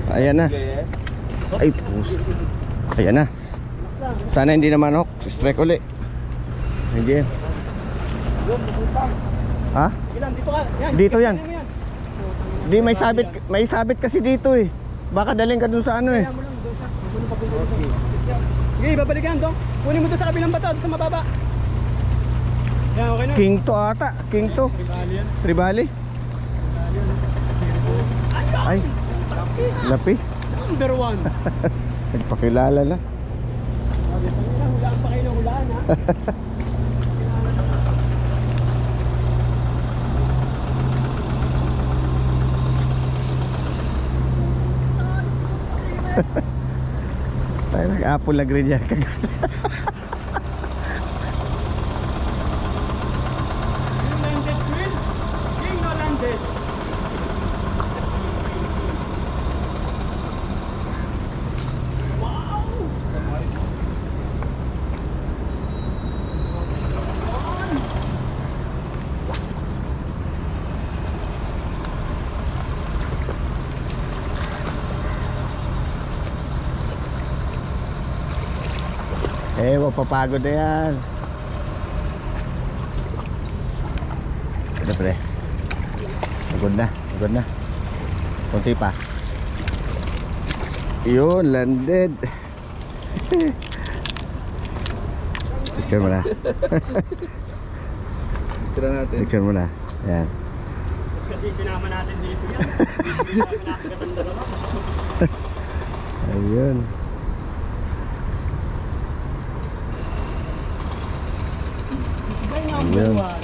Ayan na. Ay, pus. Ayan na. Sana hindi naman hook. Strike uli. Hindi yan. Ha? Dito yan. Di may sabit kasi dito eh. Baka daling ka dun sa ano eh. Sige, babalikan to. Kunin mo to sa kabilang bata, doon sa mababa. Yan, okay na. King to ata. King to. Tribali. Ay. Lapis. Number 1. Nagpakilala na. Hulaan pa kayo ng hulaan ha. Tayo nag-apple na green yan. Landed Quill. King no landed. Eh, mapapagod na yan. Ito pre. Pagod na, pagod na. Kunti pa. Yun, landed. Picture mo na. Picture natin. Picture mo na. Yan. Kasi sinama natin dito yan. Hindi namin nakakaganda naman. Ayun. Isbay nga ang Ayun. buwan.